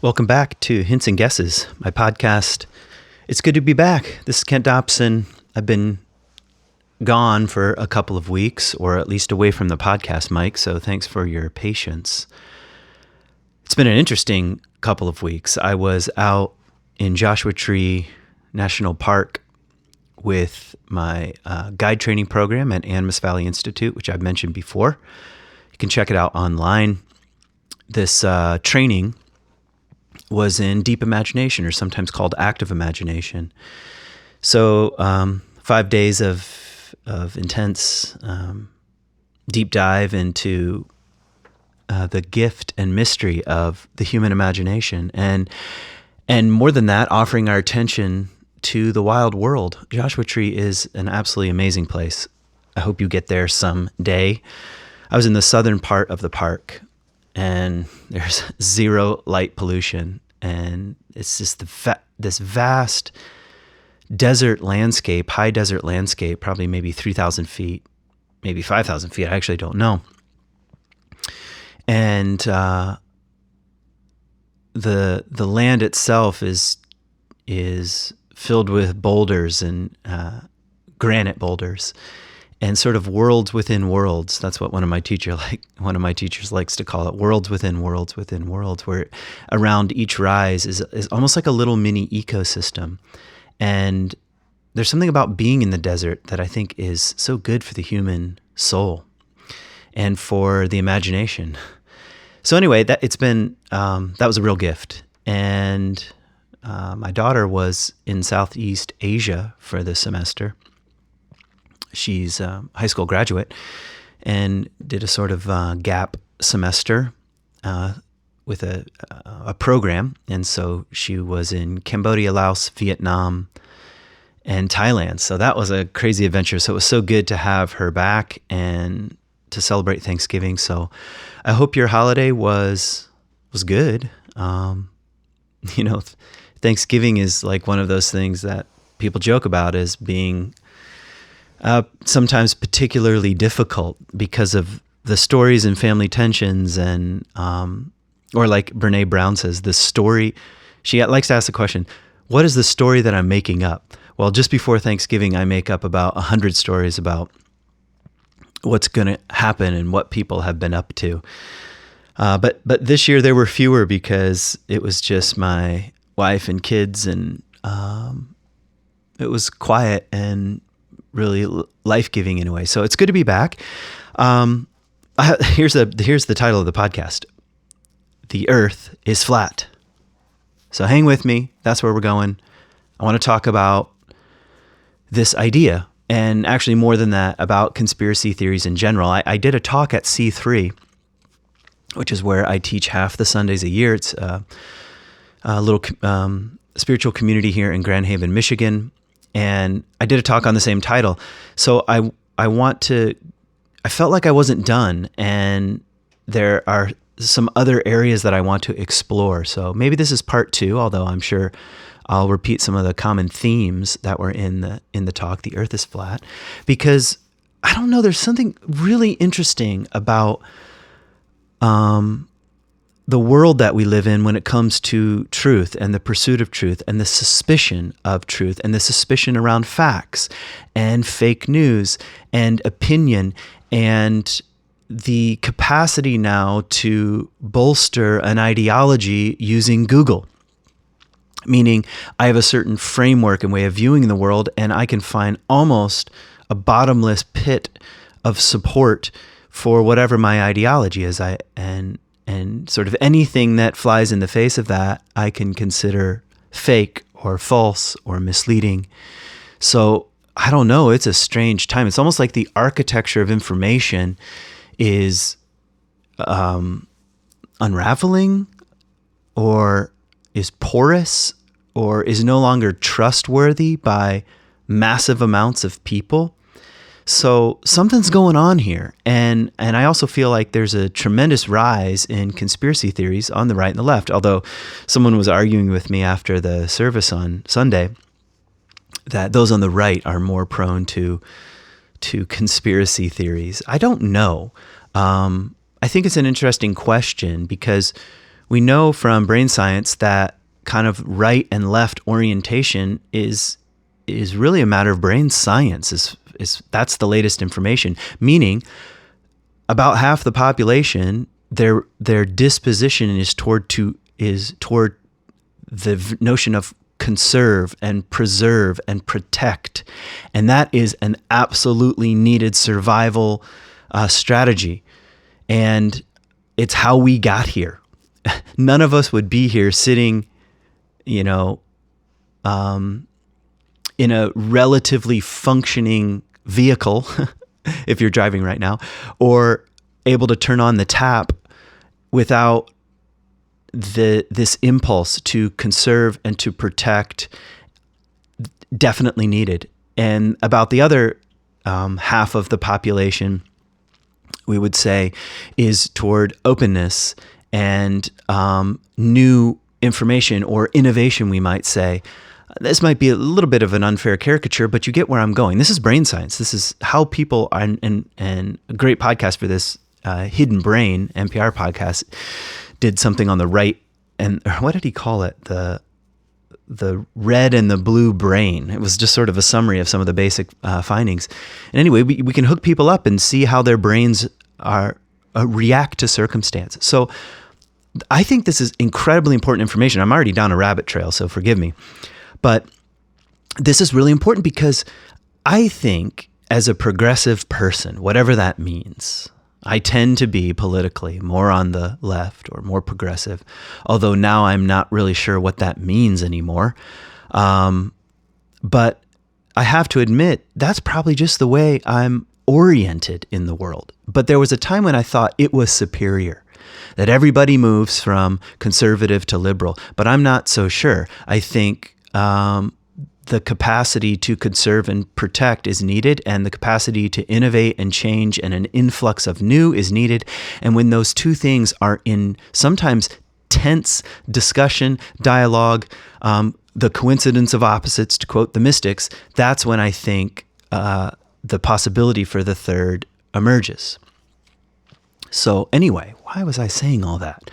Welcome back to Hints and Guesses, my podcast. It's good to be back. This is Kent Dobson. I've been gone for a couple of weeks, or at least away from the podcast mic, so thanks for your patience. It's been an interesting couple of weeks. I was out in Joshua Tree National Park with my guide training program at Animas Valley Institute, which I've mentioned before. You can check it out online. This training was in deep imagination, or sometimes called active imagination. So 5 days of intense deep dive into the gift and mystery of the human imagination, and more than that, offering our attention to the wild world. Joshua Tree is an absolutely amazing place. I hope you get there someday. I was in the southern part of the park, and there's zero light pollution, and it's just this vast desert landscape, high desert landscape, probably maybe 3,000 feet, maybe 5,000 feet. I actually don't know. And the land itself is filled with boulders and granite boulders, and sort of worlds within worlds. That's what one of my teachers likes to call it, worlds within worlds within worlds, where around each rise is almost like a little mini ecosystem. And there's something about being in the desert that I think is so good for the human soul and for the imagination. So anyway, that was a real gift. And my daughter was in Southeast Asia for the semester. She's a high school graduate and did a sort of gap semester with a program. And so she was in Cambodia, Laos, Vietnam, and Thailand. So that was a crazy adventure. So it was so good to have her back and to celebrate Thanksgiving. So I hope your holiday was good. Thanksgiving is like one of those things that people joke about as being sometimes particularly difficult because of the stories and family tensions, and or like Brene Brown says, the story. She likes to ask the question, what is the story that I'm making up? Well, just before Thanksgiving, I make up about 100 stories about what's going to happen and what people have been up to. But this year there were fewer because it was just my wife and kids, and it was quiet and really life-giving in a way. So it's good to be back. Here's the title of the podcast. The Earth is Flat. So hang with me. That's where we're going. I want to talk about this idea, and actually more than that, about conspiracy theories in general. I did a talk at C3, which is where I teach half the Sundays a year. It's a little spiritual community here in Grand Haven, Michigan. And I did a talk on the same title. So I felt like I wasn't done, and there are some other areas that I want to explore. So maybe this is part 2, although I'm sure I'll repeat some of the common themes that were in the talk. The Earth is flat, because I don't know, there's something really interesting about the world that we live in when it comes to truth and the pursuit of truth and the suspicion of truth and the suspicion around facts and fake news and opinion, and the capacity now to bolster an ideology using Google. Meaning I have a certain framework and way of viewing the world, and I can find almost a bottomless pit of support for whatever my ideology is. And sort of anything that flies in the face of that, I can consider fake or false or misleading. So I don't know, it's a strange time. It's almost like the architecture of information is unraveling, or is porous, or is no longer trustworthy by massive amounts of people. So something's going on here. And I also feel like there's a tremendous rise in conspiracy theories on the right and the left. Although someone was arguing with me after the service on Sunday that those on the right are more prone to conspiracy theories. I don't know. I think it's an interesting question, because we know from brain science that kind of right and left orientation is really a matter of brain science. That's the latest information. Meaning, about half the population, their disposition is toward the notion of conserve and preserve and protect, and that is an absolutely needed survival strategy, and it's how we got here. None of us would be here sitting, in a relatively functioning vehicle, if you're driving right now, or able to turn on the tap without this impulse to conserve and to protect. Definitely needed. And about the other half of the population, we would say, is toward openness and new information or innovation, we might say. This might be a little bit of an unfair caricature, but you get where I'm going. This is brain science. This is how people are, and a great podcast for this, Hidden Brain, NPR podcast, did something on the right, and what did he call it? The red and the blue brain. It was just sort of a summary of some of the basic findings. And anyway, we can hook people up and see how their brains are react to circumstance. So I think this is incredibly important information. I'm already down a rabbit trail, so forgive me. But this is really important because I think as a progressive person, whatever that means, I tend to be politically more on the left or more progressive, although now I'm not really sure what that means anymore. But I have to admit, that's probably just the way I'm oriented in the world. But there was a time when I thought it was superior, that everybody moves from conservative to liberal. But I'm not so sure. I think the capacity to conserve and protect is needed, and the capacity to innovate and change and an influx of new is needed. And when those two things are in sometimes tense discussion, dialogue, the coincidence of opposites, to quote the mystics, that's when I think the possibility for the third emerges. So anyway, why was I saying all that?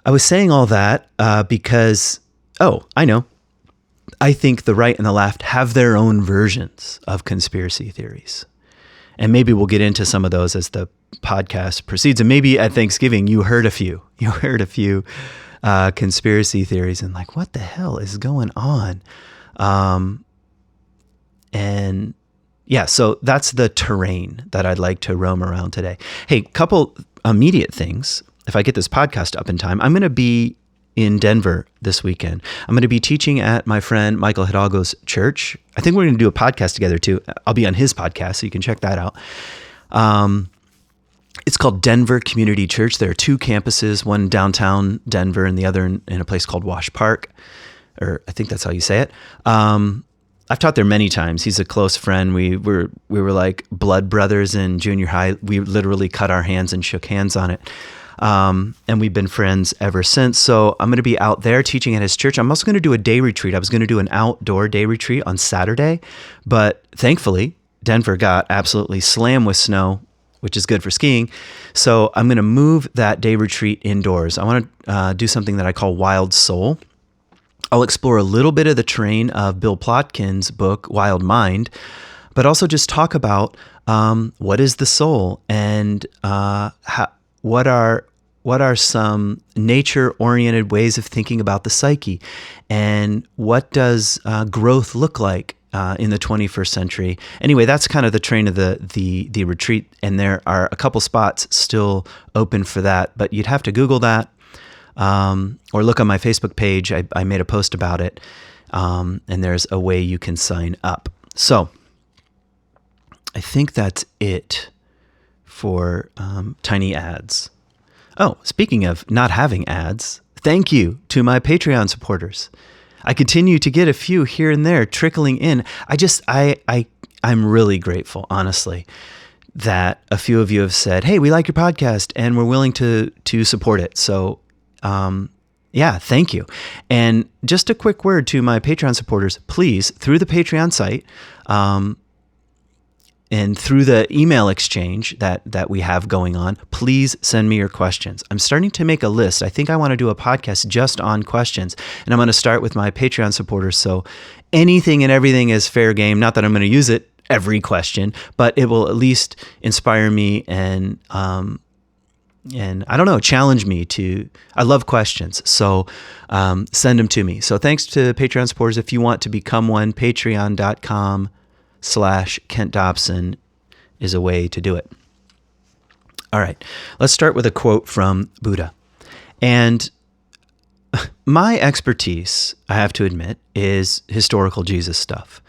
I was saying all that because, I know. I think the right and the left have their own versions of conspiracy theories. And maybe we'll get into some of those as the podcast proceeds. And maybe at Thanksgiving, you heard a few. You heard a few conspiracy theories and like, what the hell is going on? And yeah, so that's the terrain that I'd like to roam around today. Hey, couple immediate things. If I get this podcast up in time, I'm going to be in Denver this weekend. I'm going to be teaching at my friend Michael Hidalgo's church. I think we're going to do a podcast together too. I'll be on his podcast, so you can check that out. It's called Denver Community Church. There are two campuses, one downtown Denver and the other in a place called Wash Park, or I think that's how you say it. I've taught there many times. He's a close friend. We were like blood brothers in junior high. We literally cut our hands and shook hands on it. And we've been friends ever since. So I'm going to be out there teaching at his church. I'm also going to do a day retreat. I was going to do an outdoor day retreat on Saturday, but thankfully Denver got absolutely slammed with snow, which is good for skiing. So I'm going to move that day retreat indoors. I want to do something that I call Wild Soul. I'll explore a little bit of the terrain of Bill Plotkin's book, Wild Mind, but also just talk about what is the soul and what are some nature-oriented ways of thinking about the psyche, and what does growth look like in the 21st century? Anyway, that's kind of the train of the retreat, and there are a couple spots still open for that, but you'd have to Google that or look on my Facebook page. I made a post about it, and there's a way you can sign up. So I think that's it for tiny ads. Oh, speaking of not having ads, thank you to my Patreon supporters. I continue to get a few here and there trickling in. I'm really grateful, honestly, that a few of you have said, hey, we like your podcast and we're willing to support it. So, yeah, thank you. And just a quick word to my Patreon supporters, please, through the Patreon site, and through the email exchange that we have going on, please send me your questions. I'm starting to make a list. I think I want to do a podcast just on questions, and I'm going to start with my Patreon supporters. So anything and everything is fair game. Not that I'm going to use it every question, but it will at least inspire me and I don't know, challenge me to. I love questions, so send them to me. So thanks to Patreon supporters. If you want to become one, patreon.com/Kent Dobson is a way to do it. All right, let's start with a quote from Buddha. And my expertise, I have to admit, is historical Jesus stuff.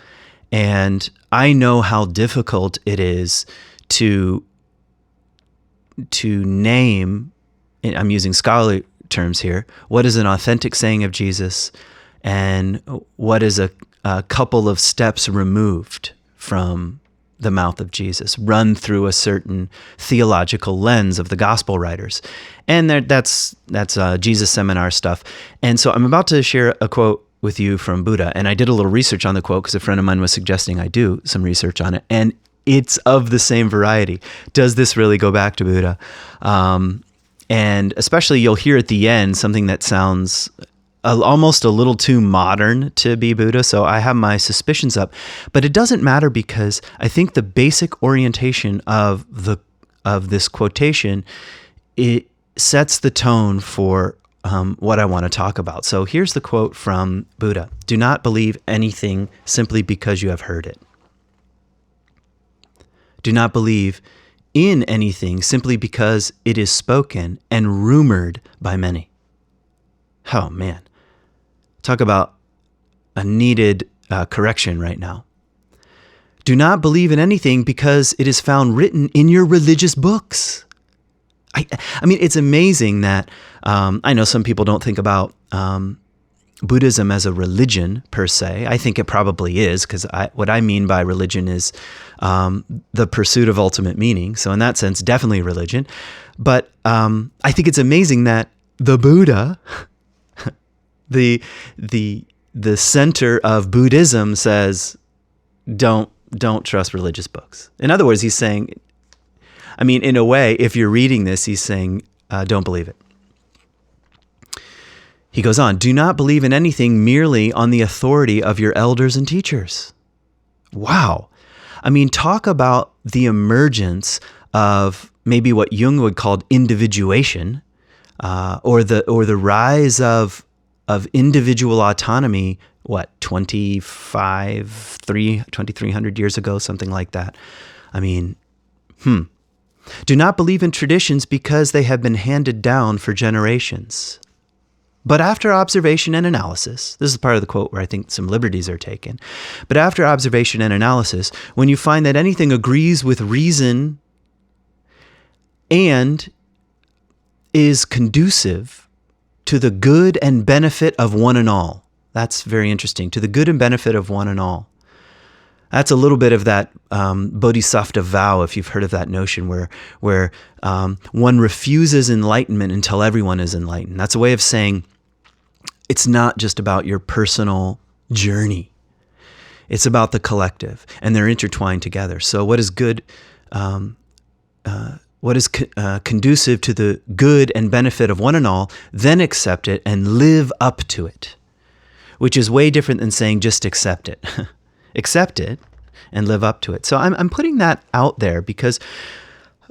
And I know how difficult it is to name, I'm using scholarly terms here, what is an authentic saying of Jesus and what is a couple of steps removed from the mouth of Jesus, run through a certain theological lens of the gospel writers. And that's Jesus seminar stuff. And so I'm about to share a quote with you from Buddha. And I did a little research on the quote because a friend of mine was suggesting I do some research on it. And it's of the same variety. Does this really go back to Buddha? And especially you'll hear at the end something that sounds almost a little too modern to be Buddha. So I have my suspicions up, but it doesn't matter because I think the basic orientation of this quotation, it sets the tone for what I want to talk about. So here's the quote from Buddha. Do not believe anything simply because you have heard it. Do not believe in anything simply because it is spoken and rumored by many. Oh man, talk about a needed correction right now. Do not believe in anything because it is found written in your religious books. I mean, it's amazing that I know some people don't think about Buddhism as a religion per se. I think it probably is, because what I mean by religion is the pursuit of ultimate meaning. So in that sense, definitely religion. But I think it's amazing that the Buddha, the center of Buddhism, says don't trust religious books. In other words, he's saying, I mean, in a way, if you're reading this, he's saying don't believe it. He goes on, do not believe in anything merely on the authority of your elders and teachers. Wow. I mean, talk about the emergence of maybe what Jung would call individuation, or the rise of individual autonomy, 2,300 years ago, something like that. I mean, Do not believe in traditions because they have been handed down for generations. But after observation and analysis, this is part of the quote where I think some liberties are taken. But after observation and analysis, when you find that anything agrees with reason and is conducive to the good and benefit of one and all. That's very interesting. To the good and benefit of one and all. That's a little bit of that bodhisattva vow, if you've heard of that notion, where one refuses enlightenment until everyone is enlightened. That's a way of saying it's not just about your personal journey. It's about the collective, and they're intertwined together. So what is good, what is conducive to the good and benefit of one and all, then accept it and live up to it, which is way different than saying just accept it. Accept it and live up to it. So I'm putting that out there because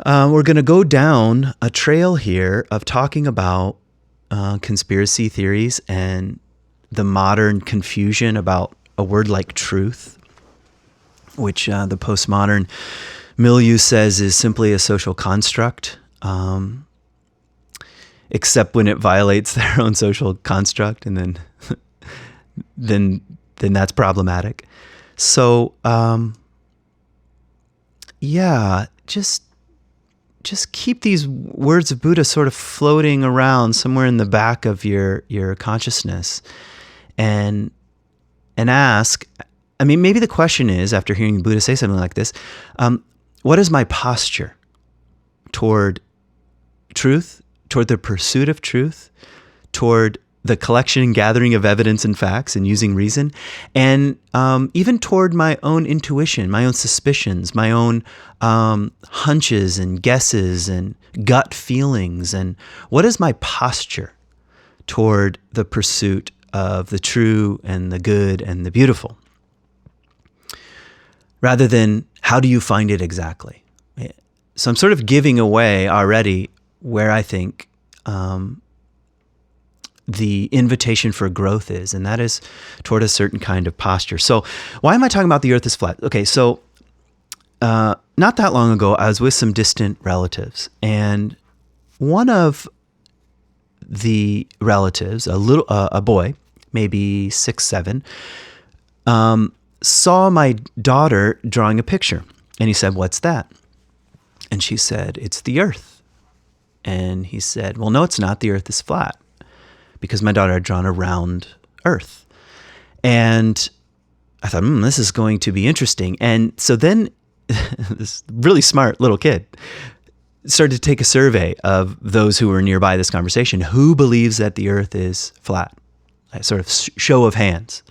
we're going to go down a trail here of talking about conspiracy theories and the modern confusion about a word like truth, which the postmodern milieu says is simply a social construct, except when it violates their own social construct, and then that's problematic. So, just keep these words of Buddha sort of floating around somewhere in the back of your consciousness, and ask. I mean, maybe the question is, after hearing Buddha say something like this, what is my posture toward truth, toward the pursuit of truth, toward the collection and gathering of evidence and facts and using reason, and even toward my own intuition, my own suspicions, my own hunches and guesses and gut feelings, and what is my posture toward the pursuit of the true and the good and the beautiful, rather than how do you find it exactly. So I'm sort of giving away already where I think the invitation for growth is, and that is toward a certain kind of posture. So why am I talking about the earth is flat? Okay, so not that long ago, I was with some distant relatives, and one of the relatives, a boy, maybe 6, 7, saw my daughter drawing a picture, and he said, "What's that?" And she said, "It's the earth." And he said, "Well, no, it's not. The earth is flat," because my daughter had drawn a round earth. And I thought, this is going to be interesting. And so then this really smart little kid started to take a survey of those who were nearby this conversation. Who believes that the earth is flat? A sort of show of hands.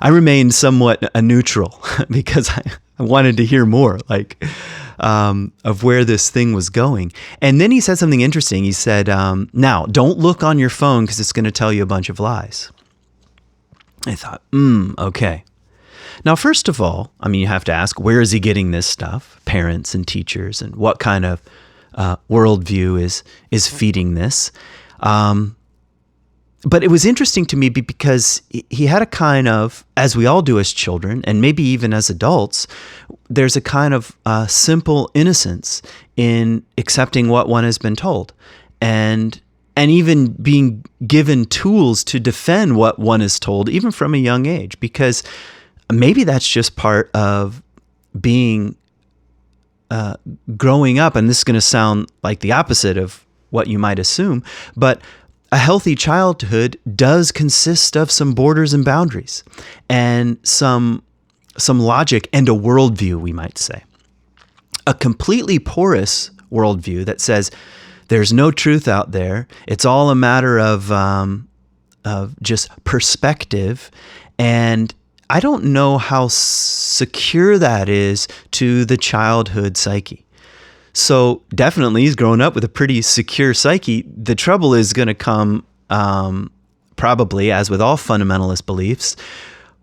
I remained somewhat a neutral because I wanted to hear more, of where this thing was going. And then he said something interesting. He said, now, don't look on your phone because it's going to tell you a bunch of lies. I thought, okay. Now, first of all, you have to ask, where is he getting this stuff? Parents and teachers, and what kind of worldview is feeding this? But it was interesting to me because he had a kind of, as we all do as children, and maybe even as adults, there's a kind of simple innocence in accepting what one has been told, and even being given tools to defend what one is told, even from a young age, because maybe that's just part of being growing up. And this is going to sound like the opposite of what you might assume, but a healthy childhood does consist of some borders and boundaries and some logic and a worldview, we might say. A completely porous worldview that says there's no truth out there. It's all a matter of just perspective. And I don't know how secure that is to the childhood psyche. So definitely he's grown up with a pretty secure psyche. The trouble is going to come, probably, as with all fundamentalist beliefs,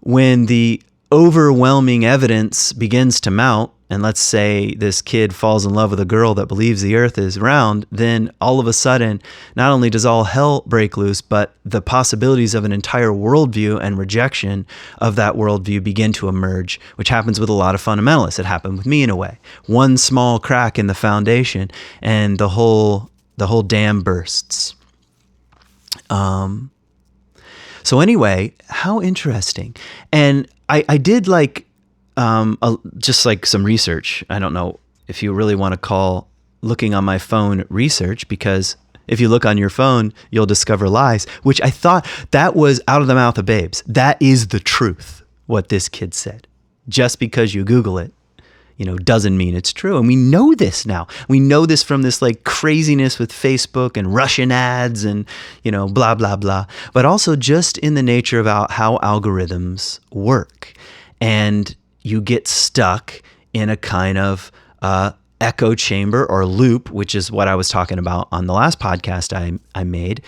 when the overwhelming evidence begins to mount, and let's say this kid falls in love with a girl that believes the earth is round, then all of a sudden, not only does all hell break loose, but the possibilities of an entire worldview and rejection of that worldview begin to emerge, which happens with a lot of fundamentalists. It happened with me in a way. One small crack in the foundation, and the whole dam bursts. So anyway, how interesting. And I did just some research. I don't know if you really want to call looking on my phone research, because if you look on your phone, you'll discover lies, which I thought that was out of the mouth of babes. That is the truth, what this kid said. Just because you Google it, doesn't mean it's true. And we know this now. We know this from this craziness with Facebook and Russian ads and, blah, blah, blah. But also just in the nature of how algorithms work. And you get stuck in a kind of echo chamber or loop, which is what I was talking about on the last podcast I made.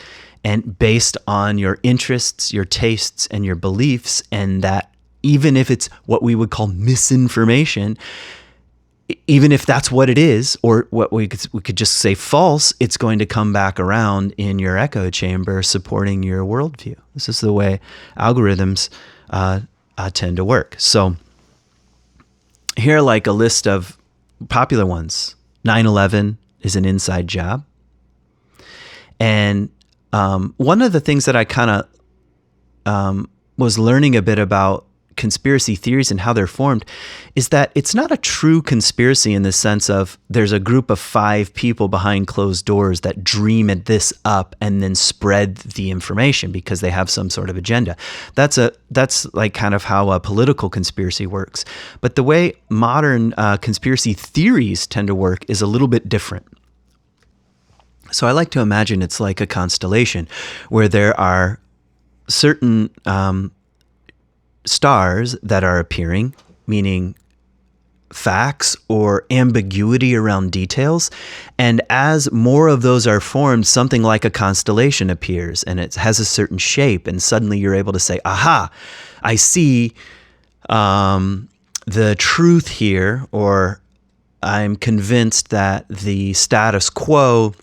And based on your interests, your tastes, and your beliefs, and that even if it's what we would call misinformation, even if that's what it is, or what we could just say false, it's going to come back around in your echo chamber supporting your worldview. This is the way algorithms tend to work. So here are a list of popular ones. 9/11 is an inside job. And one of the things that I kind of was learning a bit about conspiracy theories and how they're formed is that it's not a true conspiracy in the sense of there's a group of 5 people behind closed doors that dream this up and then spread the information because they have some sort of agenda. That's kind of how a political conspiracy works. But the way modern conspiracy theories tend to work is a little bit different. So I like to imagine it's like a constellation where there are certain stars that are appearing, meaning facts or ambiguity around details. And as more of those are formed, something like a constellation appears and it has a certain shape. And suddenly you're able to say, aha, I see the truth here, or I'm convinced that the status quo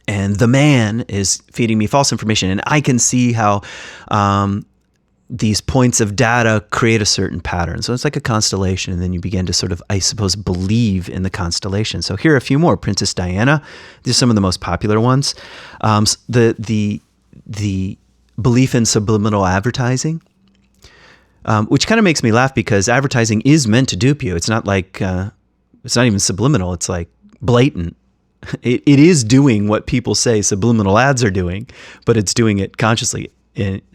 and the man is feeding me false information. And I can see how these points of data create a certain pattern. So it's like a constellation, and then you begin to sort of, I suppose, believe in the constellation. So here are a few more. Princess Diana, these are some of the most popular ones. The belief in subliminal advertising, which kind of makes me laugh because advertising is meant to dupe you. It's not like, it's not even subliminal. It's like blatant. It is doing what people say subliminal ads are doing, but it's doing it consciously.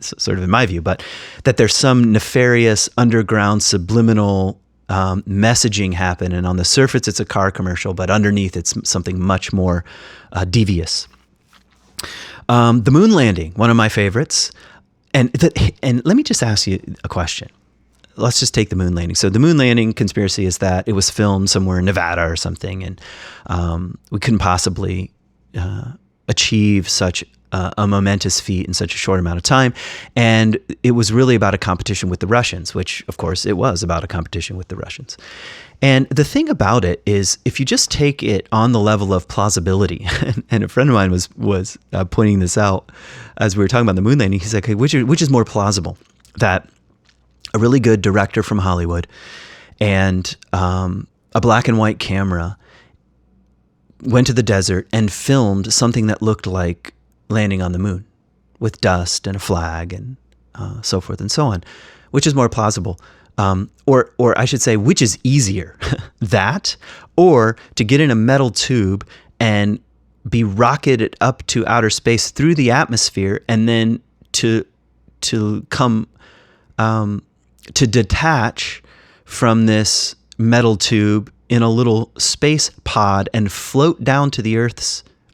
Sort of in my view, but that there's some nefarious underground subliminal messaging happen, and on the surface it's a car commercial, but underneath it's something much more devious. The moon landing, one of my favorites, and let me just ask you a question. Let's just take the moon landing. So the moon landing conspiracy is that it was filmed somewhere in Nevada or something, and we couldn't possibly achieve such a momentous feat in such a short amount of time. And it was really about a competition with the Russians, which of course it was about a competition with the Russians. And the thing about it is, if you just take it on the level of plausibility, and a friend of mine was pointing this out as we were talking about the moon landing, he's like, hey, which is more plausible? That a really good director from Hollywood and a black and white camera went to the desert and filmed something that looked like landing on the moon with dust and a flag and so forth and so on. Which is more plausible? Or I should say, which is easier? That, or to get in a metal tube and be rocketed up to outer space through the atmosphere, and then to come to detach from this metal tube in a little space pod and float down to the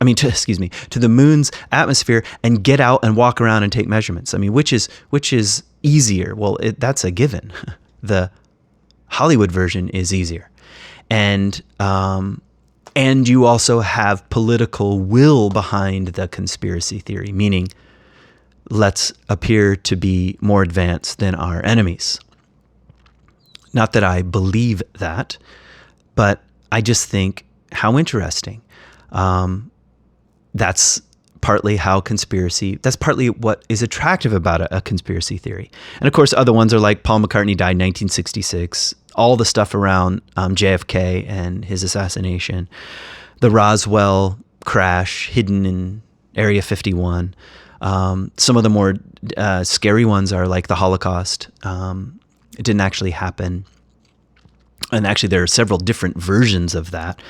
to the moon's atmosphere and get out and walk around and take measurements. I mean, which is easier? Well, that's a given. The Hollywood version is easier. And you also have political will behind the conspiracy theory, meaning let's appear to be more advanced than our enemies. Not that I believe that, but I just think how interesting. That's partly what is attractive about a conspiracy theory. And of course, other ones are like Paul McCartney died in 1966, all the stuff around JFK and his assassination, the Roswell crash hidden in Area 51. Some of the more scary ones are like the Holocaust. It didn't actually happen. And actually, there are several different versions of that.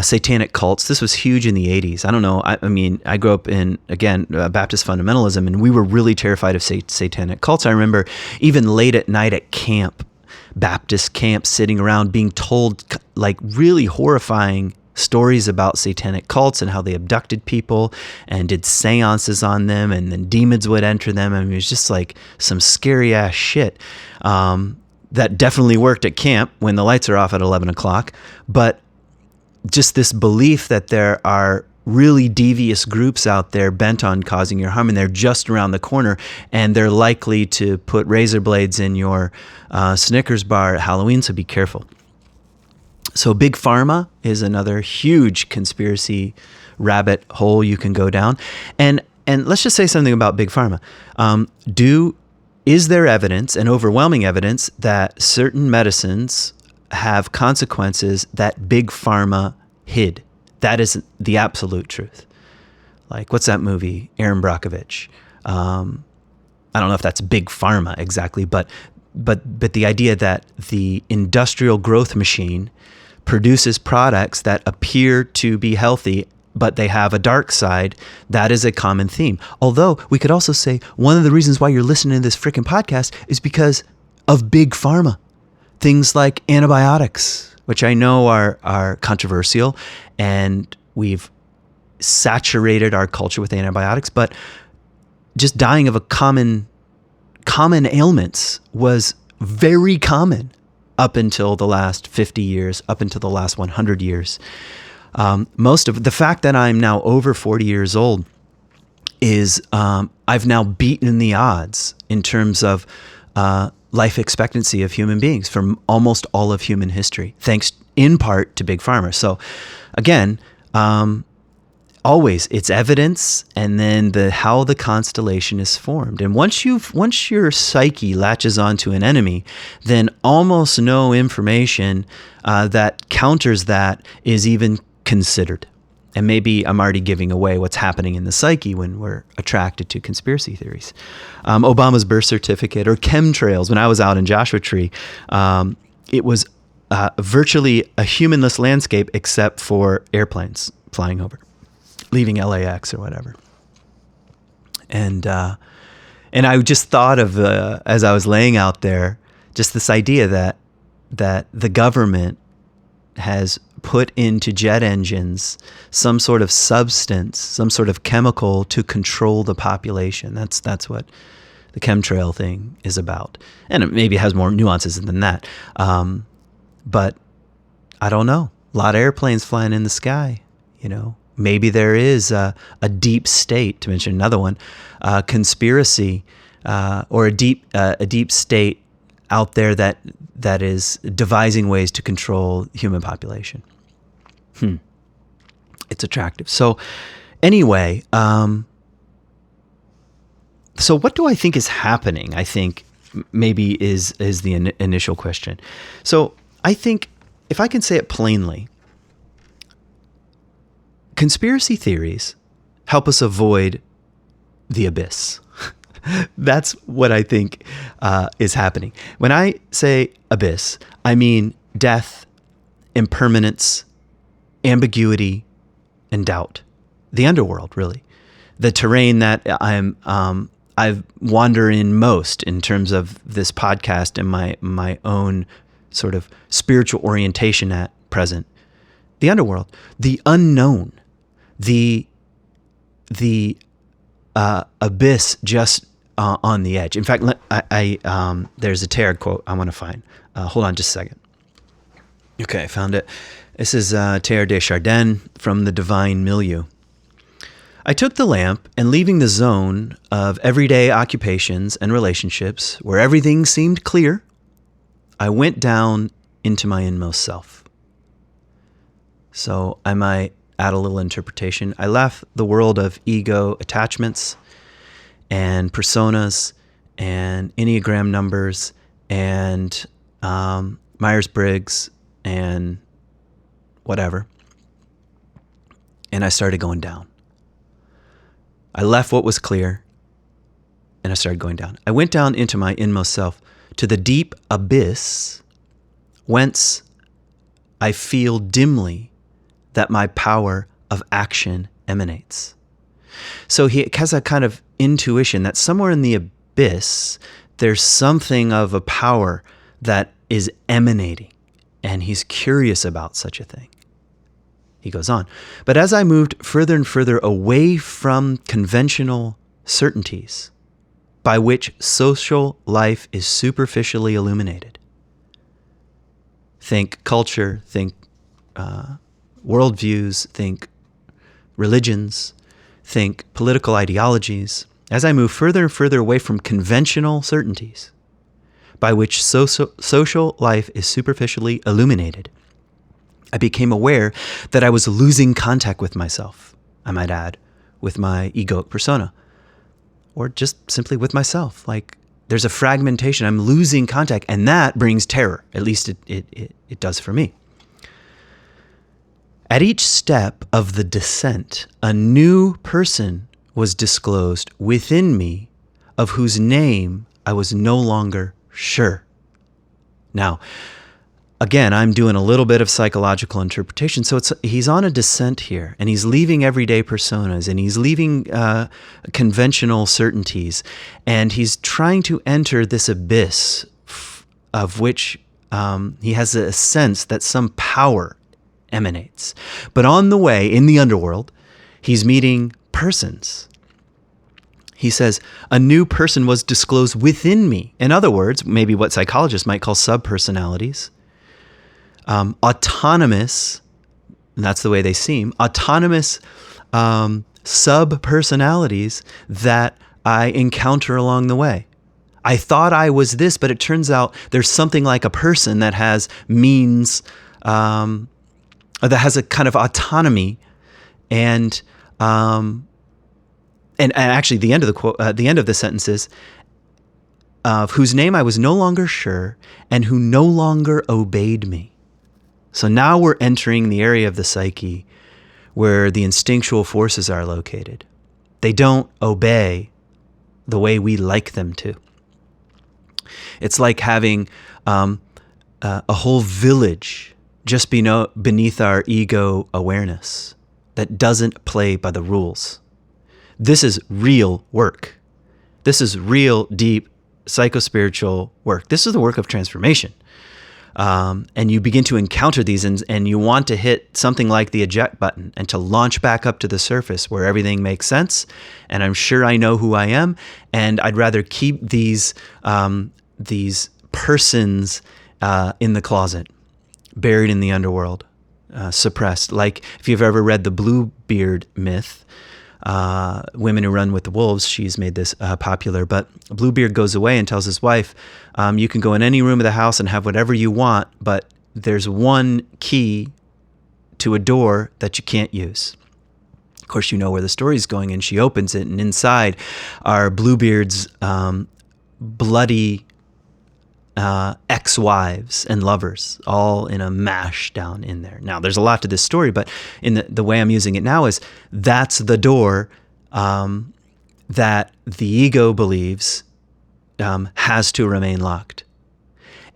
Satanic cults. This was huge in the 80s. I don't know. I mean, I grew up in, again, Baptist fundamentalism, and we were really terrified of satanic cults. I remember even late at night at camp, Baptist camp, sitting around being told like really horrifying stories about satanic cults and how they abducted people and did seances on them, and then demons would enter them. I mean, it was just like some scary ass shit that definitely worked at camp when the lights are off at 11 o'clock. But just this belief that there are really devious groups out there bent on causing you harm, and they're just around the corner, and they're likely to put razor blades in your Snickers bar at Halloween, so be careful. So Big Pharma is another huge conspiracy rabbit hole you can go down. And let's just say something about Big Pharma. Is there evidence, and overwhelming evidence, that certain medicines have consequences that Big Pharma hid? That is the absolute truth. Like, what's that movie? Aaron Brockovich. I don't know if that's Big Pharma exactly, but the idea that the industrial growth machine produces products that appear to be healthy, but they have a dark side, that is a common theme. Although we could also say one of the reasons why you're listening to this freaking podcast is because of Big Pharma. Things like antibiotics, which I know are controversial, and we've saturated our culture with antibiotics, but just dying of a common ailments was very common up until the last 50 years, up until the last 100 years. Most of the fact that I'm now over 40 years old is I've now beaten the odds in terms of life expectancy of human beings from almost all of human history, thanks in part to Big Pharma. So again, always it's evidence, and then how the constellation is formed. And once your psyche latches onto an enemy, then almost no information that counters that is even considered. And maybe I'm already giving away what's happening in the psyche when we're attracted to conspiracy theories. Obama's birth certificate or chemtrails. When I was out in Joshua Tree, it was virtually a humanless landscape except for airplanes flying over, leaving LAX or whatever. And I just thought of, as I was laying out there, just this idea that the government has put into jet engines some sort of substance, some sort of chemical to control the population. That's what the chemtrail thing is about. And it maybe has more nuances than that. But I don't know. A lot of airplanes flying in the sky, Maybe there is a deep state, to mention another one, conspiracy, or a deep state out there that is devising ways to control human population. It's attractive. So anyway, so what do I think is happening? I think maybe is the initial question. So I think, if I can say it plainly, conspiracy theories help us avoid the abyss. That's what I think is happening. When I say abyss, I mean death, impermanence, ambiguity, and doubt. The underworld, really. The terrain that I wander in most in terms of this podcast and my own sort of spiritual orientation at present. The underworld, the unknown, the abyss just on the edge. In fact, there's a Teilhard quote I want to find. Hold on just a second. Okay, I found it. This is Teilhard de Chardin from The Divine Milieu. I took the lamp, and leaving the zone of everyday occupations and relationships where everything seemed clear, I went down into my inmost self. So I might add a little interpretation. I left the world of ego attachments and personas and Enneagram numbers and Myers-Briggs and whatever. And I started going down. I left what was clear and I started going down. I went down into my inmost self to the deep abyss whence I feel dimly that my power of action emanates. So he has a kind of intuition that somewhere in the abyss, there's something of a power that is emanating, and he's curious about such a thing. He goes on. But as I moved further and further away from conventional certainties by which social life is superficially illuminated, think culture, think worldviews, think religions, think political ideologies, as I move further and further away from conventional certainties by which social life is superficially illuminated, I became aware that I was losing contact with myself, I might add, with my egoic persona, or just simply with myself. Like there's a fragmentation, I'm losing contact, and that brings terror. At least it does for me. At each step of the descent, a new person was disclosed within me of whose name I was no longer sure. Now, again, I'm doing a little bit of psychological interpretation. So he's on a descent here, and he's leaving everyday personas, and he's leaving conventional certainties, and he's trying to enter this abyss of which He has a sense that some power emanates. But on the way, in the underworld, he's meeting persons. He says, a new person was disclosed within me. In other words, maybe what psychologists might call subpersonalities. Autonomous, and that's the way they seem, autonomous subpersonalities that I encounter along the way. I thought I was this, but it turns out there's something like a person that has means, that has a kind of autonomy, and actually the end of the quote, the end of the sentence is, of whose name I was no longer sure, and who no longer obeyed me. So now we're entering the area of the psyche where the instinctual forces are located. They don't obey the way we like them to. It's like having a whole village just beneath our ego awareness that doesn't play by the rules. This is real work. This is real, deep, psychospiritual work. This is the work of transformation. And you begin to encounter these, and you want to hit something like the eject button and to launch back up to the surface where everything makes sense. And I'm sure I know who I am, and I'd rather keep these persons in the closet, buried in the underworld, suppressed. Like if you've ever read the Bluebeard myth, Women Who Run with the Wolves, she's made this popular, but Bluebeard goes away and tells his wife, you can go in any room of the house and have whatever you want, but there's one key to a door that you can't use. Of course, you know where the story's going, and she opens it, and inside are Bluebeard's bloody ex-wives and lovers, all in a mash down in there. Now, there's a lot to this story, but in the way I'm using it now is that's the door that the ego believes has to remain locked.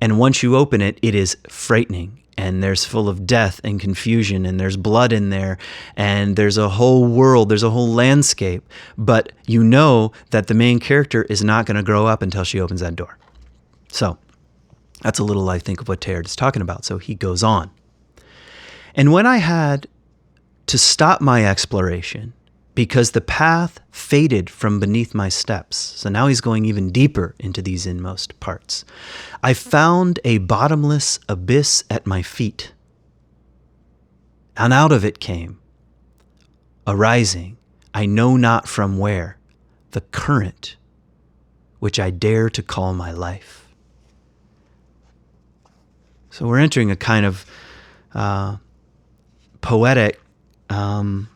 And once you open it, it is frightening, and there's full of death and confusion, and there's blood in there, and there's a whole world, there's a whole landscape, but you know that the main character is not going to grow up until she opens that door. So that's a little, I think, of what Teilhard is talking about. So he goes on. And when I had to stop my exploration because the path faded from beneath my steps, so now he's going even deeper into these inmost parts, I found a bottomless abyss at my feet. And out of it came, arising, I know not from where, the current which I dare to call my life. So we're entering a kind of poetic, I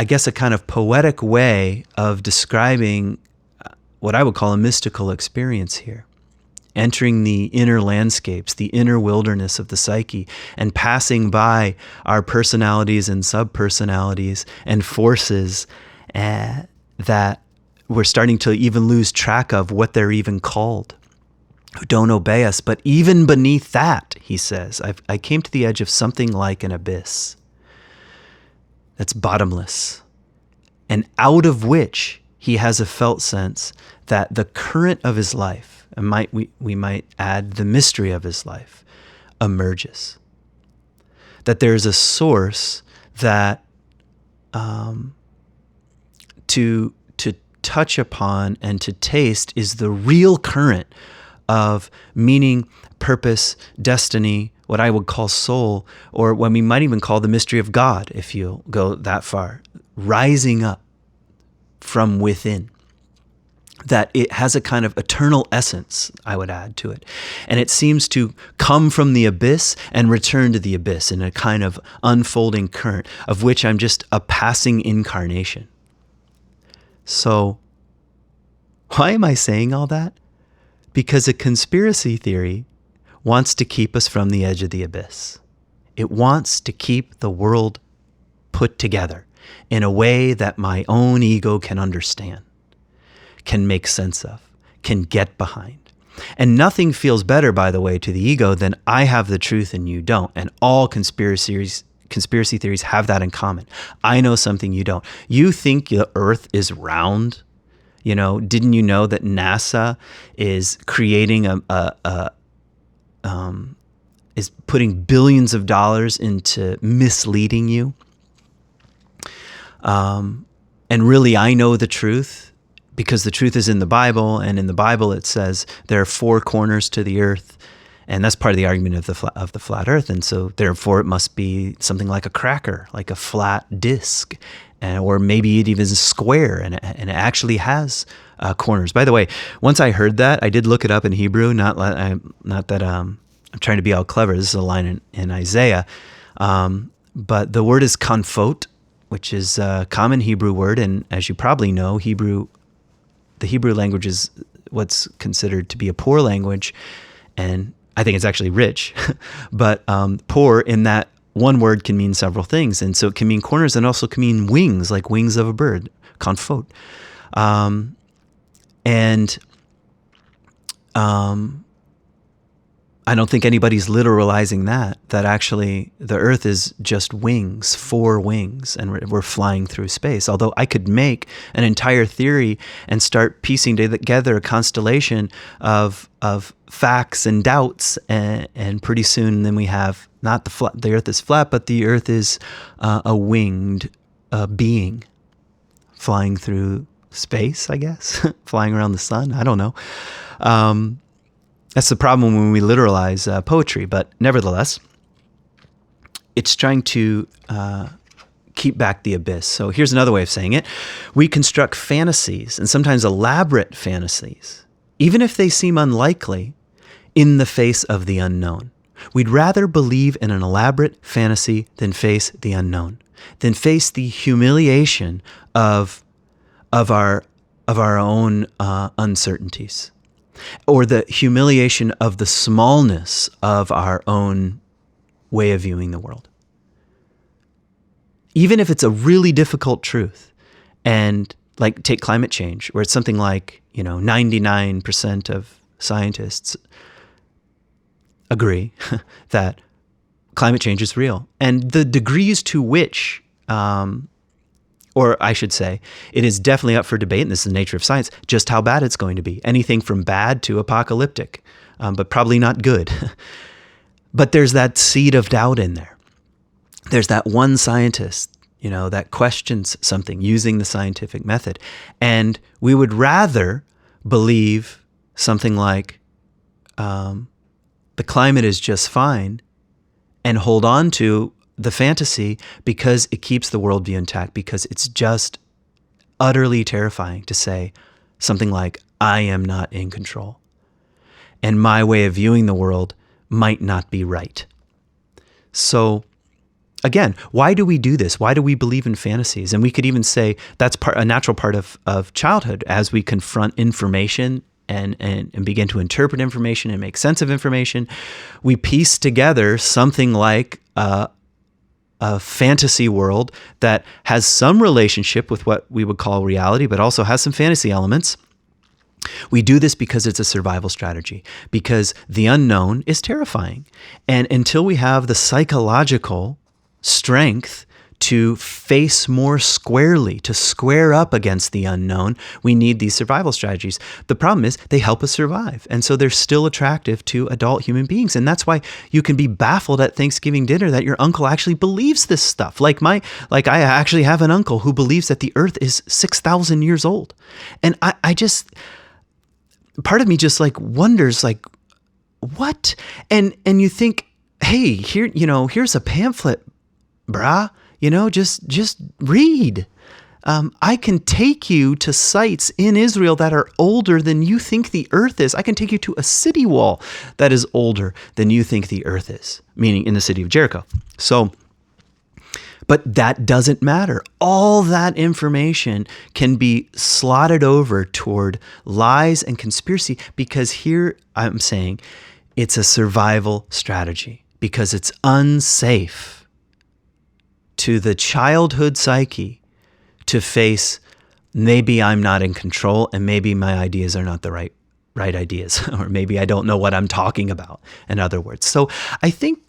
guess a kind of poetic way of describing what I would call a mystical experience here. Entering the inner landscapes, the inner wilderness of the psyche, and passing by our personalities and subpersonalities and forces that we're starting to even lose track of what they're even called, who don't obey us. But even beneath that, he says, I came to the edge of something like an abyss that's bottomless, and out of which he has a felt sense that the current of his life, and we might add the mystery of his life, emerges. That there's a source that to touch upon and to taste is the real current of meaning, purpose, destiny, what I would call soul, or what we might even call the mystery of God, if you go that far, rising up from within. That it has a kind of eternal essence, I would add to it. And it seems to come from the abyss and return to the abyss in a kind of unfolding current, of which I'm just a passing incarnation. So, why am I saying all that? Because a conspiracy theory wants to keep us from the edge of the abyss. It wants to keep the world put together in a way that my own ego can understand, can make sense of, can get behind. And nothing feels better, by the way, to the ego than I have the truth and you don't. And all conspiracy theories have that in common. I know something you don't. You think the earth is round Didn't you know that NASA is creating is putting billions of dollars into misleading you? And really, I know the truth because the truth is in the Bible, and in the Bible it says there are four corners to the earth, and that's part of the argument of the flat Earth. And so, therefore, it must be something like a cracker, like a flat disc, or maybe it even is square, and it actually has corners. By the way, once I heard that, I did look it up in Hebrew. Not that I'm trying to be all clever. This is a line in Isaiah, but the word is konfot, which is a common Hebrew word. And as you probably know, the Hebrew language is what's considered to be a poor language. And I think it's actually rich. But poor in that one word can mean several things. And so it can mean corners and also can mean wings, like wings of a bird, konfot. I don't think anybody's literalizing that actually the earth is just wings, four wings, and we're flying through space. Although I could make an entire theory and start piecing together a constellation of facts and doubts, and pretty soon then we have not the earth is flat, but the earth is a winged being flying through space, I guess, flying around the sun. I don't know. That's the problem when we literalize poetry, but nevertheless, it's trying to keep back the abyss. So here's another way of saying it. We construct fantasies, and sometimes elaborate fantasies, even if they seem unlikely, in the face of the unknown. We'd rather believe in an elaborate fantasy than face the unknown, than face the humiliation of our own uncertainties, or the humiliation of the smallness of our own way of viewing the world. Even if it's a really difficult truth, and like take climate change, where it's something like 99% of scientists agree that climate change is real, and the degrees to which or I should say, it is definitely up for debate, and this is the nature of science, just how bad it's going to be. Anything from bad to apocalyptic, but probably not good. But there's that seed of doubt in there. There's that one scientist, that questions something using the scientific method. And we would rather believe something like the climate is just fine and hold on to the fantasy because it keeps the worldview intact, because it's just utterly terrifying to say something like, I am not in control, and my way of viewing the world might not be right. So again, why do we do this? Why do we believe in fantasies? And we could even say that's a natural part of childhood. As we confront information and begin to interpret information and make sense of information, we piece together something like a fantasy world that has some relationship with what we would call reality, but also has some fantasy elements. We do this because it's a survival strategy, because the unknown is terrifying. And until we have the psychological strength to face more squarely, to square up against the unknown, we need these survival strategies. The problem is they help us survive. And so they're still attractive to adult human beings. And that's why you can be baffled at Thanksgiving dinner that your uncle actually believes this stuff. Like I actually have an uncle who believes that the earth is 6,000 years old. And I just, part of me just wonders what? And you think, hey, here, here's a pamphlet, brah. Just read. I can take you to sites in Israel that are older than you think the earth is. I can take you to a city wall that is older than you think the earth is, meaning in the city of Jericho. So, but that doesn't matter. All that information can be slotted over toward lies and conspiracy, because here I'm saying it's a survival strategy, because it's unsafe to the childhood psyche to face, maybe I'm not in control, and maybe my ideas are not the right ideas, or maybe I don't know what I'm talking about, in other words. So I think,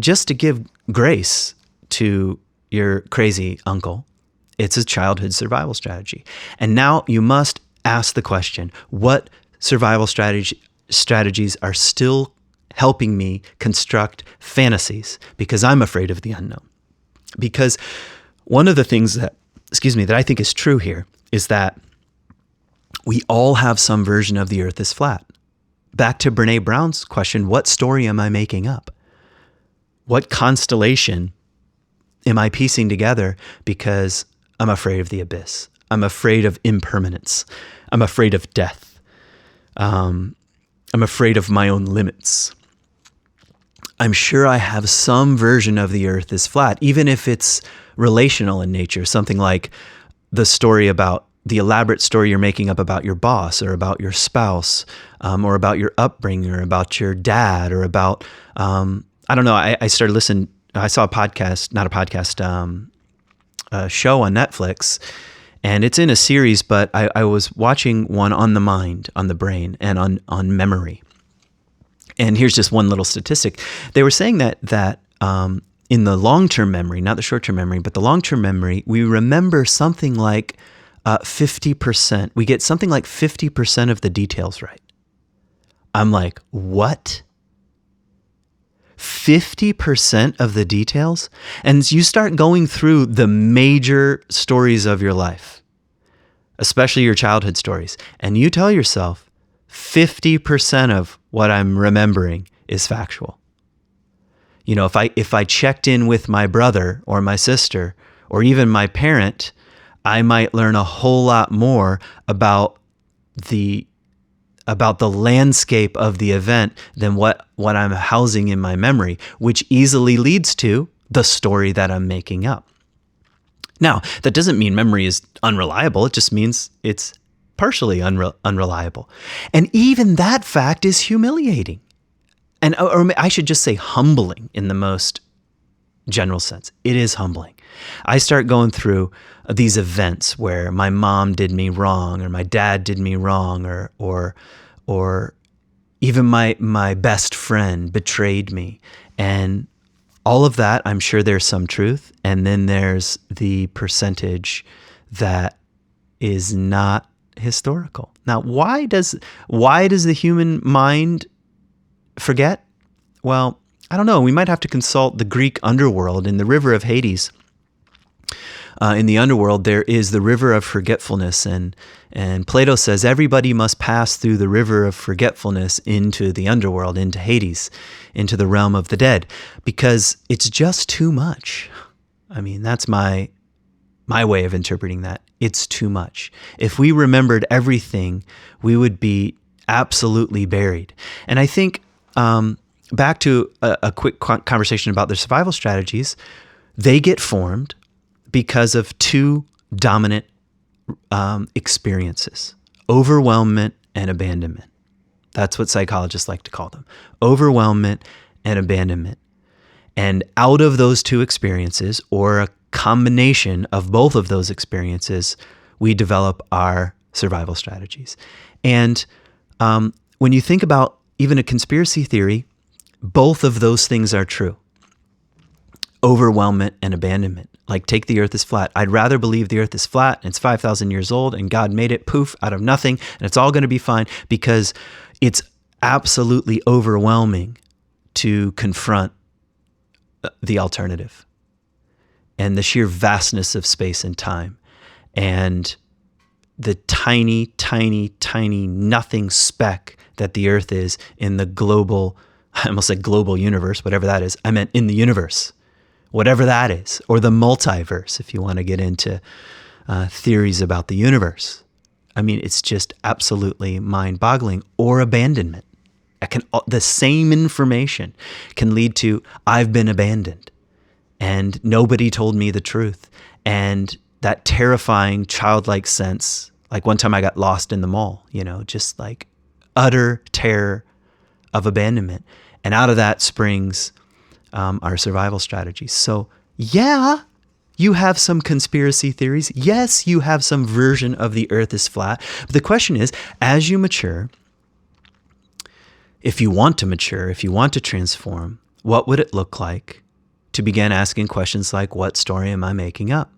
just to give grace to your crazy uncle It's a childhood survival strategy. And now you must ask the question, what survival strategies are still helping me construct fantasies? Because I'm afraid of the unknown. Because one of the things that I think is true here is that we all have some version of the earth is flat. Back to Brene Brown's question, what story am I making up? What constellation am I piecing together because I'm afraid of the abyss? I'm afraid of impermanence. I'm afraid of death. I'm afraid of my own limits. I'm sure I have some version of the earth is flat, even if it's relational in nature, something like the elaborate story you're making up about your boss or about your spouse, or about your upbringing or about your dad or about, I don't know. I started listening. I saw a show on Netflix, and it's in a series, but I was watching one on the mind, on the brain, and on memory. And here's just one little statistic. They were saying that in the long-term memory, not the short-term memory, but the long-term memory, we remember something like 50%. We get something like 50% of the details right. I'm like, what? 50% of the details? And you start going through the major stories of your life, especially your childhood stories, and you tell yourself 50% of what I'm remembering is factual. You know, if I checked in with my brother or my sister or even my parent, I might learn a whole lot more about the landscape of the event than what I'm housing in my memory, which easily leads to the story that I'm making up. Now, that doesn't mean memory is unreliable. It just means it's partially unreliable. And even that fact is humiliating. Or I should just say humbling in the most general sense. It is humbling. I start going through these events where my mom did me wrong, or my dad did me wrong, or even my best friend betrayed me. And all of that, I'm sure there's some truth. And then there's the percentage that is not historical. Now, why does the human mind forget? Well, I don't know. We might have to consult the Greek underworld. In the river of Hades, in the underworld, there is the river of forgetfulness. And Plato says everybody must pass through the river of forgetfulness into the underworld, into Hades, into the realm of the dead, because it's just too much. I mean, that's my way of interpreting that. It's too much. If we remembered everything, we would be absolutely buried. And I think back to a quick conversation about the survival strategies, they get formed because of two dominant experiences: overwhelmment and abandonment. That's what psychologists like to call them: overwhelmment and abandonment. And out of those two experiences, or a combination of both of those experiences, we develop our survival strategies. And when you think about even a conspiracy theory, both of those things are true: overwhelmment and abandonment. Like, take the earth is flat. I'd rather believe the earth is flat and it's 5,000 years old and God made it poof out of nothing and it's all going to be fine, because it's absolutely overwhelming to confront the alternative and the sheer vastness of space and time and the tiny, tiny, tiny nothing speck that the earth is in the global, I almost said global universe, whatever that is. I meant in the universe, whatever that is, or the multiverse, if you want to get into theories about the universe. I mean, it's just absolutely mind-boggling. Or abandonment. The same information can lead to, I've been abandoned and nobody told me the truth. And that terrifying childlike sense, like one time I got lost in the mall, just like utter terror of abandonment. And out of that springs our survival strategies. So yeah, you have some conspiracy theories. Yes, you have some version of the earth is flat. But the question is, as you mature, if you want to mature, if you want to transform, what would it look like to begin asking questions like, what story am I making up?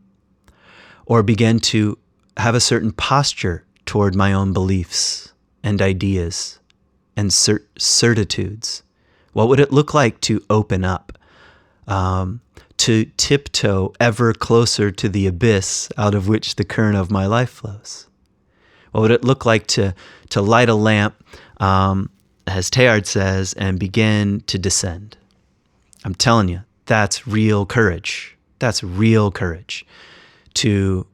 or begin to have a certain posture toward my own beliefs and ideas and certitudes? What would it look like to open up, to tiptoe ever closer to the abyss out of which the current of my life flows? What would it look like to light a lamp, as Teilhard says, and begin to descend? I'm telling you, that's real courage. That's real courage to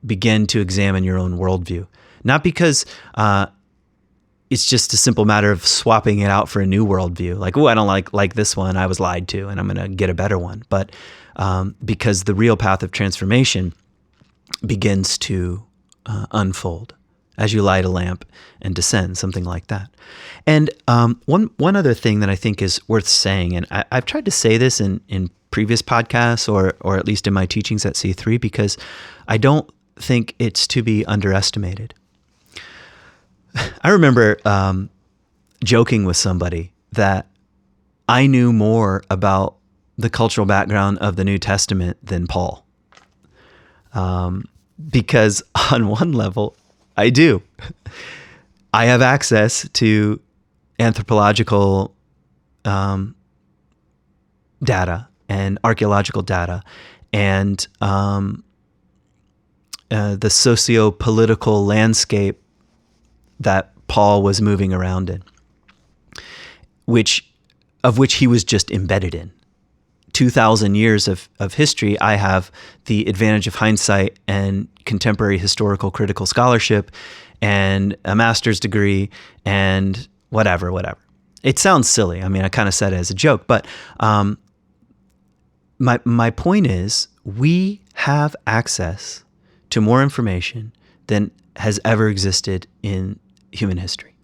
begin to examine your own worldview. Not because it's just a simple matter of swapping it out for a new worldview. Like, oh, I don't like this one. I was lied to, and I'm going to get a better one. But because the real path of transformation begins to unfold as you light a lamp and descend, something like that. And one other thing that I think is worth saying, and I've tried to say this in previous podcasts or at least in my teachings at C3, because I don't think it's to be underestimated. I remember joking with somebody that I knew more about the cultural background of the New Testament than Paul. Because on one level, I do. I have access to anthropological data and archaeological data and the socio-political landscape that Paul was moving around in, which he was just embedded in. 2,000 years of history, I have the advantage of hindsight and contemporary historical critical scholarship and a master's degree and whatever. It sounds silly. I mean, I kind of said it as a joke, but my point is we have access to more information than has ever existed in human history.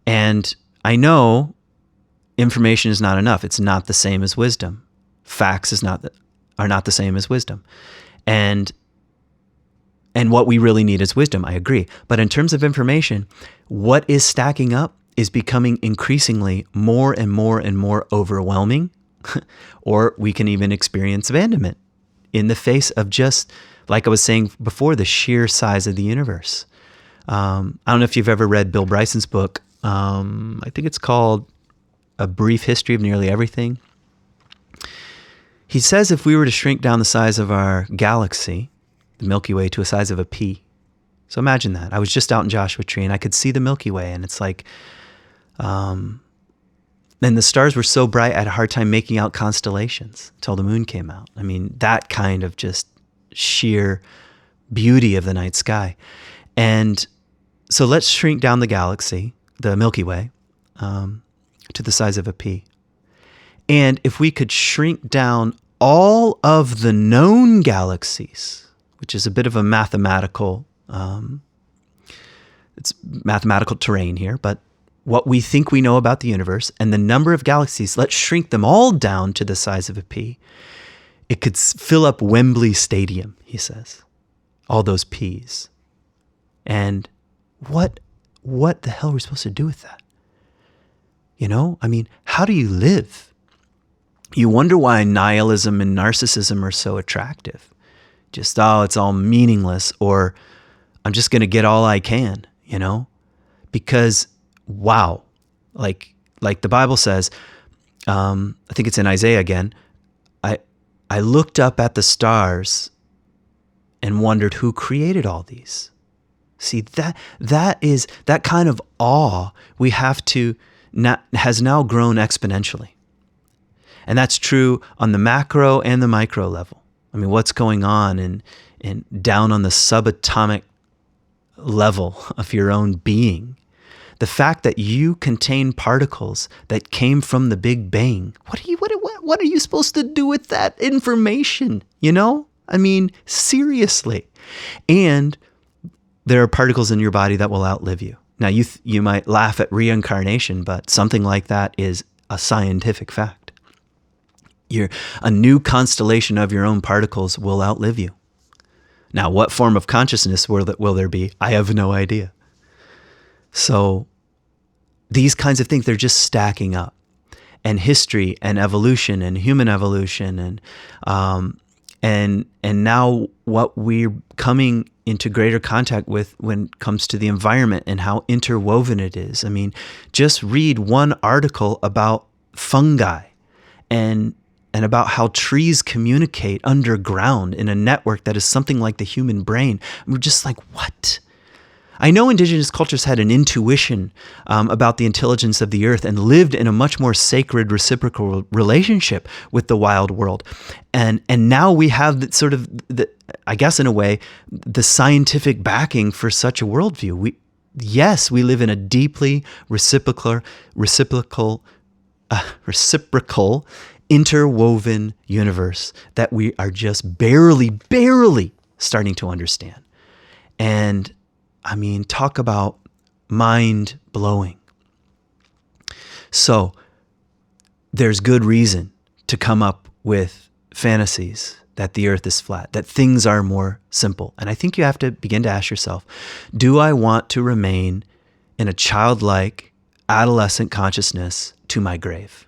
And I know information is not enough. It's not the same as wisdom. Facts are not the same as wisdom. And what we really need is wisdom, I agree. But in terms of information, what is stacking up is becoming increasingly more and more and more overwhelming, or we can even experience abandonment in the face of just, like I was saying before, the sheer size of the universe. I don't know if you've ever read Bill Bryson's book. I think it's called A Brief History of Nearly Everything. He says if we were to shrink down the size of our galaxy, the Milky Way, to a size of a pea. So imagine that. I was just out in Joshua Tree and I could see the Milky Way, and it's like, and the stars were so bright I had a hard time making out constellations until the moon came out. I mean, that kind of just sheer beauty of the night sky. And so let's shrink down the galaxy, the Milky Way, to the size of a pea. And if we could shrink down all of the known galaxies, which is a bit of a mathematical, it's mathematical terrain here, but what we think we know about the universe and the number of galaxies, let's shrink them all down to the size of a pea. It could fill up Wembley Stadium, he says, all those peas. And what the hell are we supposed to do with that? You know, I mean, how do you live? You wonder why nihilism and narcissism are so attractive. Just, it's all meaningless, or I'm just going to get all I can, you know? Because, wow, like the Bible says, I think it's in Isaiah again, I looked up at the stars and wondered who created all these. See, that is that kind of awe we have to has now grown exponentially. And that's true on the macro and the micro level. I mean, what's going on in down on the subatomic level of your own being? The fact that you contain particles that came from the Big Bang. What are you supposed to do with that information? You know? I mean, seriously. And there are particles in your body that will outlive you. Now, you might laugh at reincarnation, but something like that is a scientific fact. A new constellation of your own particles will outlive you. Now, what form of consciousness will there be? I have no idea. So these kinds of things, they're just stacking up. And history and evolution and human evolution And now what we're coming into greater contact with when it comes to the environment and how interwoven it is. I mean, just read one article about fungi and about how trees communicate underground in a network that is something like the human brain. And we're just like, what? I know indigenous cultures had an intuition about the intelligence of the earth and lived in a much more sacred reciprocal relationship with the wild world. And now we have I guess in a way, the scientific backing for such a worldview. Yes, we live in a deeply reciprocal, interwoven universe that we are just barely starting to understand. And I mean, talk about mind-blowing. So there's good reason to come up with fantasies that the earth is flat, that things are more simple. And I think you have to begin to ask yourself, do I want to remain in a childlike, adolescent consciousness to my grave?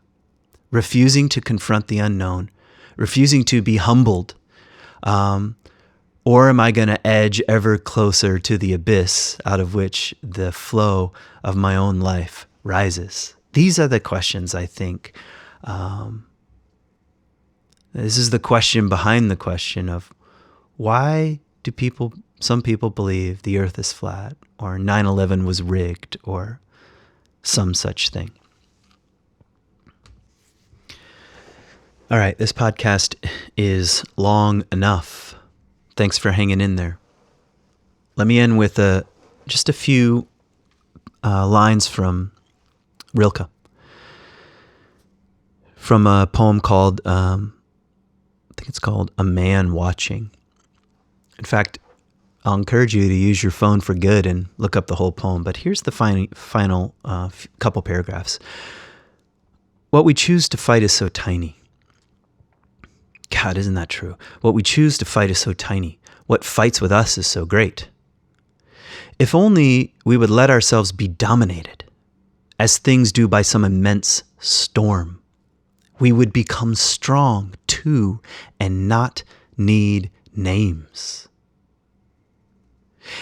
Refusing to confront the unknown, refusing to be humbled, or am I going to edge ever closer to the abyss out of which the flow of my own life rises? These are the questions, I think. This is the question behind the question of why do some people believe the earth is flat, or 9/11 was rigged, or some such thing. All right, this podcast is long enough. Thanks for hanging in there. Let me end with just a few lines from Rilke, from a poem called, I think it's called A Man Watching. In fact, I'll encourage you to use your phone for good and look up the whole poem, but here's the final couple paragraphs. What we choose to fight is so tiny. God, isn't that true? What we choose to fight is so tiny. What fights with us is so great. If only we would let ourselves be dominated, as things do by some immense storm, we would become strong too and not need names.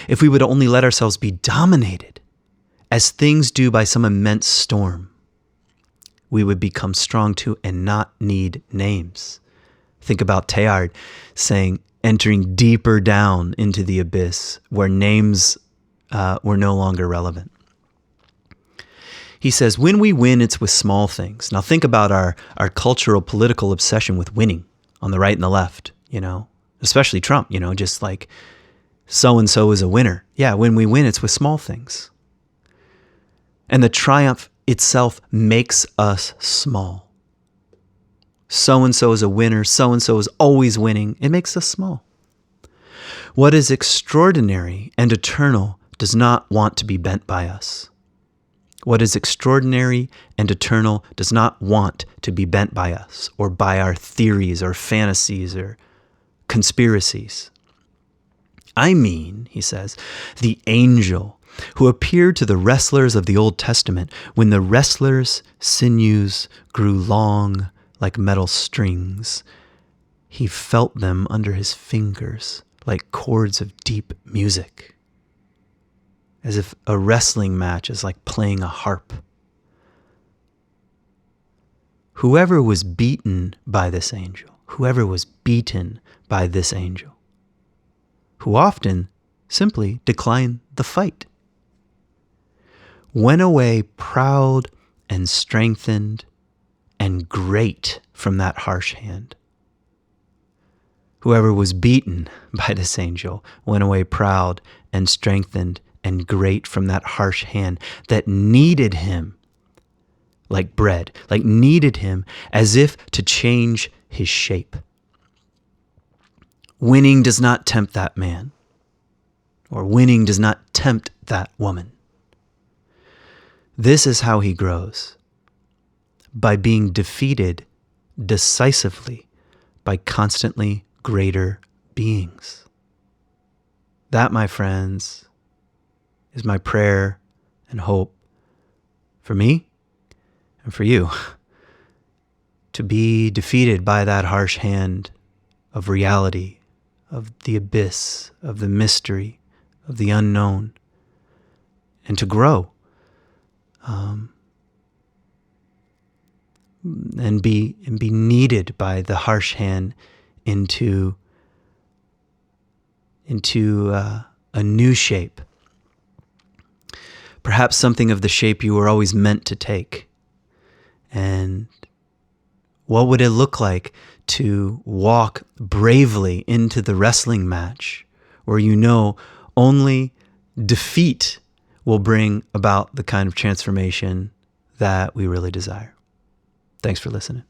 If we would only let ourselves be dominated, as things do by some immense storm, we would become strong too and not need names. Think about Teilhard saying, entering deeper down into the abyss where names were no longer relevant. He says, when we win, it's with small things. Now think about our cultural political obsession with winning on the right and the left, especially Trump, just like so-and-so is a winner. Yeah, when we win, it's with small things. And the triumph itself makes us small. So-and-so is a winner. So-and-so is always winning. It makes us small. What is extraordinary and eternal does not want to be bent by us. What is extraordinary and eternal does not want to be bent by us or by our theories or fantasies or conspiracies. I mean, he says, the angel who appeared to the wrestlers of the Old Testament when the wrestlers' sinews grew long like metal strings. He felt them under his fingers like chords of deep music, as if a wrestling match is like playing a harp. Whoever was beaten by this angel, who often simply declined the fight, went away proud and strengthened and great from that harsh hand. Whoever was beaten by this angel went away proud and strengthened and great from that harsh hand that kneaded him like bread, like kneaded him as if to change his shape. Winning does not tempt that man, or winning does not tempt that woman. This is how he grows, by being defeated decisively by constantly greater beings. That, my friends, is my prayer and hope for me and for you, to be defeated by that harsh hand of reality, of the abyss, of the mystery, of the unknown, and to grow, and be kneaded by the harsh hand into a new shape, perhaps something of the shape you were always meant to take. And what would it look like to walk bravely into the wrestling match where you know only defeat will bring about the kind of transformation that we really desire? Thanks for listening.